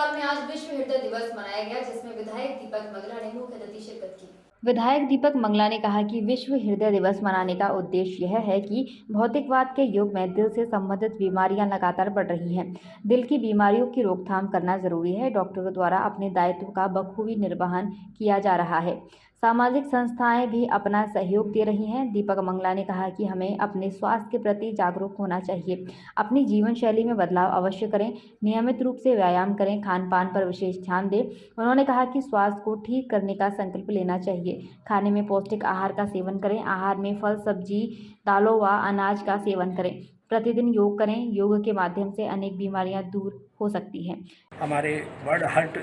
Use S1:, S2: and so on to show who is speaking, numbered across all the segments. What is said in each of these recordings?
S1: अस्पताल में आज विश्व हृदय दिवस मनाया गया, जिसमें विधायक दीपक मंगला ने मुख्य अतिथि शिरकत की। विधायक दीपक मंगला ने कहा कि विश्व हृदय दिवस मनाने का उद्देश्य यह है कि भौतिकवाद के युग में दिल से संबंधित बीमारियां लगातार बढ़ रही हैं। दिल की बीमारियों की रोकथाम करना जरूरी है। डॉक्टरों द्वारा अपने दायित्व का बखूबी निर्वहन किया जा रहा है। सामाजिक संस्थाएं भी अपना सहयोग दे रही हैं। दीपक मंगला ने कहा कि हमें अपने स्वास्थ्य के प्रति जागरूक होना चाहिए। अपनी जीवन शैली में बदलाव अवश्य करें, नियमित रूप से व्यायाम करें, खान पान पर विशेष ध्यान दें। उन्होंने कहा कि स्वास्थ्य को ठीक करने का संकल्प लेना चाहिए। खाने में पौष्टिक आहार का सेवन करें। आहार में फल, सब्जी, दालों व अनाज का सेवन करें। प्रतिदिन योग करें। योग के माध्यम से अनेक बीमारियां दूर हो सकती हैं।
S2: हमारे वर्ल्ड हार्ट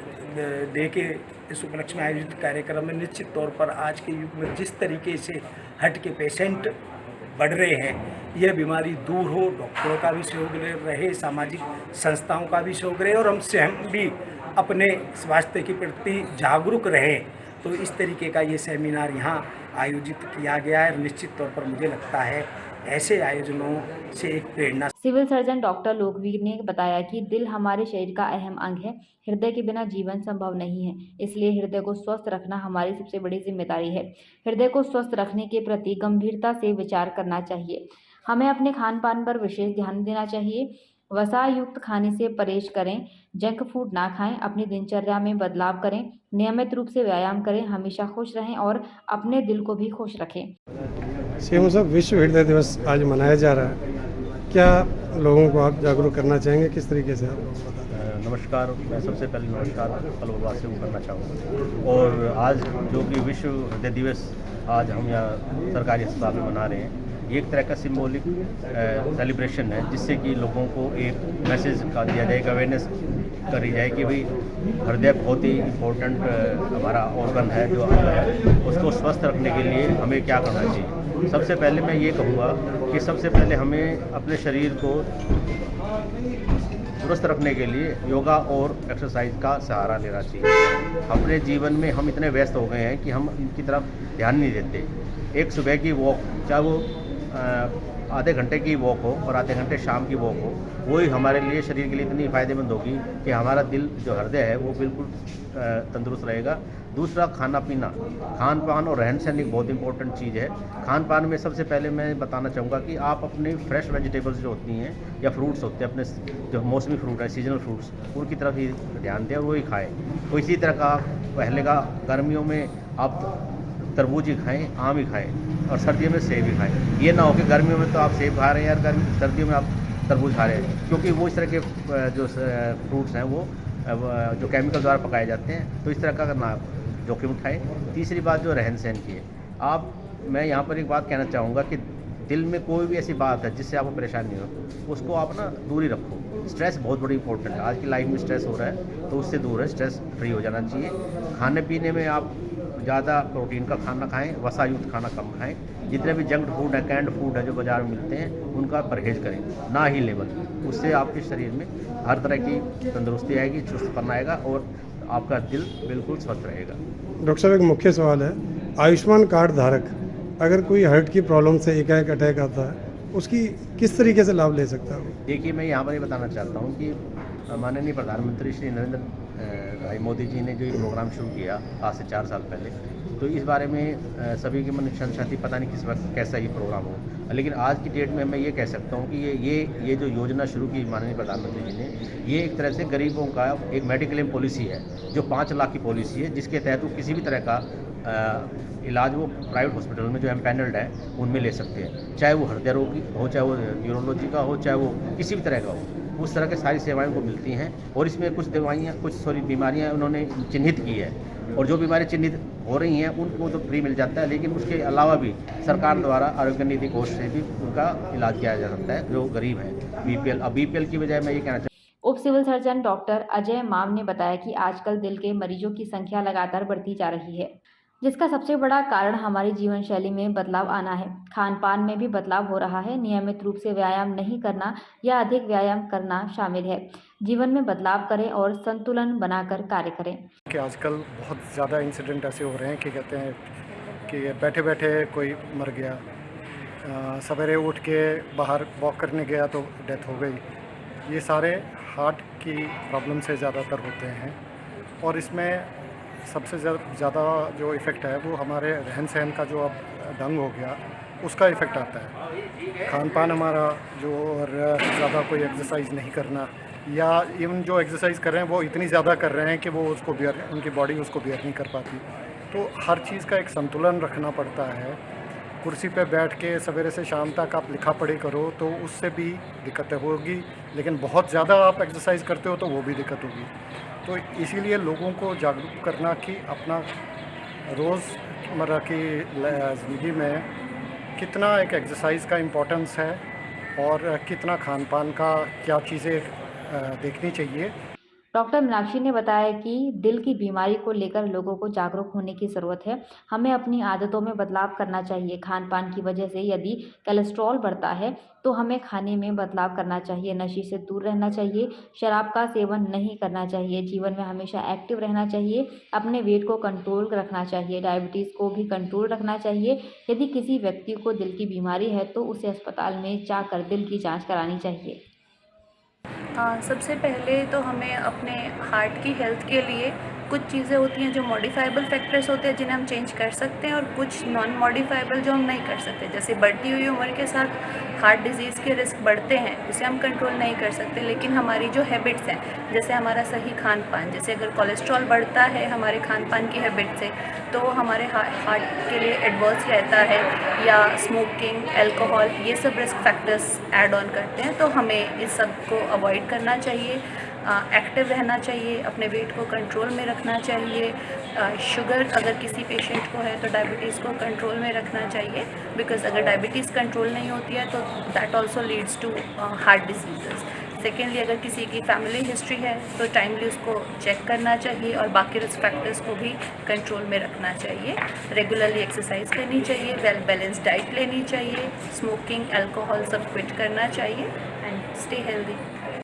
S2: डे के इस उपलक्ष्य में आयोजित कार्यक्रम में निश्चित तौर पर आज के युग में जिस तरीके से हार्ट के पेशेंट बढ़ रहे हैं, यह बीमारी दूर हो, डॉक्टरों का भी सहयोग रहे, सामाजिक संस्थाओं का भी सहयोग रहे और हम भी अपने स्वास्थ्य के प्रति जागरूक रहें। तो इस तरीके का ये सेमिनार यहाँ आयोजित किया गया है। निश्चित तौर पर मुझे लगता है ऐसे आयोजनों से एक प्रेरणा।
S1: सिविल सर्जन डॉक्टर लोकवीर ने बताया कि दिल हमारे शरीर का अहम अंग है। हृदय के बिना जीवन संभव नहीं है, इसलिए हृदय को स्वस्थ रखना हमारी सबसे बड़ी जिम्मेदारी है। हृदय को स्वस्थ रखने के प्रति गंभीरता से विचार करना चाहिए। हमें अपने खान पान पर विशेष ध्यान देना चाहिए। वसा युक्त खाने से परहेज करें। जंक फूड ना खाएं। अपनी दिनचर्या में बदलाव करें। नियमित रूप से व्यायाम करें। हमेशा खुश रहें और अपने दिल को भी खुश रखें।
S3: सीएम साहब, विश्व हृदय दिवस आज मनाया जा रहा है, क्या लोगों को आप जागरूक करना चाहेंगे, किस तरीके से आप बताते हैं?
S4: नमस्कार। मैं सबसे पहले नमस्कार पलवलवासियों को करना चाहूँगा। और आज जो कि विश्व हृदय दिवस आज हम यहाँ सरकारी अस्पताल में मना रहे हैं, ये एक तरह का सिम्बॉलिक सेलिब्रेशन है, जिससे कि लोगों को एक मैसेज का दिया जाएगा, अवेयरनेस करी जाए कि भाई हृदय बहुत ही इम्पोर्टेंट हमारा ऑर्गन है, जो अंग है, उसको स्वस्थ रखने के लिए हमें क्या करना चाहिए। सबसे पहले मैं ये कहूँगा कि सबसे पहले हमें अपने शरीर को दुरुस्त रखने के लिए योगा और एक्सरसाइज का सहारा लेना चाहिए। अपने जीवन में हम इतने व्यस्त हो गए हैं कि हम इनकी तरफ ध्यान नहीं देते। एक सुबह की वॉक, चाहे वो आधे घंटे की वॉक हो और आधे घंटे शाम की वॉक हो, वही हमारे लिए, शरीर के लिए इतनी फ़ायदेमंद होगी कि हमारा दिल, जो हृदय है, वो बिल्कुल तंदुरुस्त रहेगा। दूसरा, खाना पीना, खान पान और रहन सहन एक बहुत इंपॉर्टेंट चीज़ है। खान पान में सबसे पहले मैं बताना चाहूँगा कि आप अपने फ्रेश वेजिटेबल्स जो होती हैं या फ्रूट्स होते हैं, अपने जो मौसमी फ्रूट है, सीजनल फ्रूट्स, उनकी तरफ ही ध्यान दें और वही खाएँ। तो इसी तरह का पहले का गर्मियों में आप तरबूज ही खाएँ, आम ही खाएँ, और सर्दियों में सेब ही खाएँ। ये ना हो कि गर्मियों में तो आप सेब खा रहे हैं यार, सर्दियों में आप तरबूज खा रहे हैं, क्योंकि वो इस तरह के जो फ्रूट्स हैं वो जो केमिकल द्वारा पकाए जाते हैं। तो इस तरह का ना जोखिम उठाएं। तीसरी बात जो रहन सहन की है, मैं यहाँ पर एक बात कहना चाहूँगा कि दिल में कोई भी ऐसी बात है जिससे आपको परेशानी हो, उसको आप ना दूरी रखो। स्ट्रेस बहुत बड़ी इंपॉर्टेंट है। आज की लाइफ में स्ट्रेस हो रहा है, तो उससे दूर है, स्ट्रेस फ्री हो जाना चाहिए। खाने पीने में आप ज़्यादा प्रोटीन का खाना खाएं, वसा युक्त खाना कम खाएं। जितने भी जंक फूड है, कैंड फूड है जो बाज़ार में मिलते हैं, उनका परहेज करें, ना ही लेवल। उससे आपके शरीर में हर तरह की तंदुरुस्ती आएगी, चुस्तपन आएगा और आपका दिल बिल्कुल स्वस्थ रहेगा।
S3: डॉक्टर साहब, एक मुख्य सवाल है, आयुष्मान कार्ड धारक अगर कोई हार्ट की प्रॉब्लम से एकाएक अटैक आता है, उसकी किस तरीके से लाभ ले सकता है?
S4: देखिए, मैं यहाँ पर ये बताना चाहता हूँ कि माननीय प्रधानमंत्री श्री नरेंद्र भाई मोदी जी ने जो ये प्रोग्राम शुरू किया आज से 4 साल पहले, तो इस बारे में सभी के मन में संशय थी, पता नहीं किस वक्त कैसा ये प्रोग्राम हो। लेकिन आज की डेट में मैं ये कह सकता हूँ कि ये जो योजना शुरू की माननीय प्रधानमंत्री जी ने, ये एक तरह से गरीबों का एक मेडिक्लेम पॉलिसी है, जो 5 लाख की पॉलिसी है, जिसके तहत वो किसी भी तरह का इलाज वो प्राइवेट हॉस्पिटल में जो एम्पैनल्ड है उनमें ले सकते हैं, चाहे वो हृदय रोग हो, चाहे वो न्यूरोलॉजी का हो, चाहे वो किसी भी तरह का हो। उस तरह के सारी सेवाएं उनको मिलती हैं। और इसमें कुछ बीमारियां उन्होंने चिन्हित की है, और जो बीमारी चिन्हित हो रही हैं उनको तो फ्री मिल जाता है, लेकिन उसके अलावा भी सरकार द्वारा आरोग्य नीति कोष से भी उनका इलाज किया जा सकता है जो गरीब हैं। बीपीएल, अब बीपीएल की बजाय मैं ये कहना चाहूँगा।
S1: उप सिविल सर्जन डॉक्टर अजय माम ने बताया कि आजकल दिल के मरीजों की संख्या लगातार बढ़ती जा रही है, जिसका सबसे बड़ा कारण हमारी जीवन शैली में बदलाव आना है। खान पान में भी बदलाव हो रहा है। नियमित रूप से व्यायाम नहीं करना या अधिक व्यायाम करना शामिल है। जीवन में बदलाव करें और संतुलन बनाकर कार्य करें।
S5: कि आजकल बहुत ज़्यादा इंसिडेंट ऐसे हो रहे हैं कि कहते हैं कि बैठे बैठे कोई मर गया, सवेरे उठ के बाहर वॉक करने गया तो डेथ हो गई। ये सारे हार्ट की प्रॉब्लम से ज़्यादातर होते हैं और इसमें सबसे ज़्यादा जो इफ़ेक्ट है वो हमारे रहन सहन का जो अब ढंग हो गया उसका इफ़ेक्ट आता है। खान पान हमारा जो और ज़्यादा कोई एक्सरसाइज नहीं करना या इवन जो एक्सरसाइज कर रहे हैं वो इतनी ज़्यादा कर रहे हैं कि वो उसको बियर उनकी बॉडी उसको बियर नहीं कर पाती। तो हर चीज़ का एक संतुलन रखना पड़ता है। कुर्सी पे बैठ के सवेरे से शाम तक आप लिखा पढ़ी करो तो उससे भी दिक्कतें होगी, लेकिन बहुत ज़्यादा आप एक्सरसाइज करते हो तो वो भी दिक्कत होगी। तो इसीलिए लोगों को जागरूक करना कि अपना रोज़मर्रा की ज़िंदगी में कितना एक एक्सरसाइज का इम्पोर्टेंस है और कितना खान पान का क्या चीज़ें देखनी चाहिए।
S1: डॉक्टर मीनाक्षी ने बताया कि दिल की बीमारी को लेकर लोगों को जागरूक होने की ज़रूरत है। हमें अपनी आदतों में बदलाव करना चाहिए। खान पान की वजह से यदि कोलेस्ट्रॉल बढ़ता है तो हमें खाने में बदलाव करना चाहिए। नशे से दूर रहना चाहिए। शराब का सेवन नहीं करना चाहिए। जीवन में हमेशा एक्टिव रहना चाहिए। अपने वेट को कंट्रोल रखना चाहिए। डायबिटीज़ को भी कंट्रोल रखना चाहिए। यदि किसी व्यक्ति को दिल की बीमारी है तो उसे अस्पताल में जाकर दिल की जाँच करानी चाहिए।
S6: सबसे पहले तो हमें अपने हार्ट की हेल्थ के लिए कुछ चीज़ें होती हैं जो मॉडिफाइबल फैक्टर्स होते हैं जिन्हें हम चेंज कर सकते हैं और कुछ नॉन मॉडिफाइबल जो हम नहीं कर सकते। जैसे बढ़ती हुई उम्र के साथ हार्ट डिजीज़ के रिस्क बढ़ते हैं, उसे हम कंट्रोल नहीं कर सकते, लेकिन हमारी जो हैबिट्स हैं, जैसे हमारा सही खान पान, जैसे अगर कोलेस्ट्रॉल बढ़ता है हमारे खान पान की हैबिट से तो हमारे हार्ट के लिए एडवर्स रहता है, या स्मोकिंग, अल्कोहल, ये सब रिस्क फैक्टर्स ऐड ऑन करते हैं। तो हमें इस सब को अवॉइड करना चाहिए। एक्टिव रहना चाहिए, अपने वेट को कंट्रोल में रखना चाहिए। शुगर अगर किसी पेशेंट को है तो डायबिटीज़ को कंट्रोल में रखना चाहिए, बिकॉज अगर डायबिटीज़ कंट्रोल नहीं होती है तो that also leads to heart disease. Secondly, अगर किसी की फैमिली हिस्ट्री है तो टाइमली उसको चेक करना चाहिए और बाकी रिस्क फैक्टर्स को भी कंट्रोल में रखना चाहिए। रेगुलरली एक्सरसाइज करनी चाहिए, वेल बैलेंस्ड डाइट लेनी चाहिए, स्मोकिंग, अल्कोहल सब क्विट करना चाहिए एंड स्टे हेल्दी।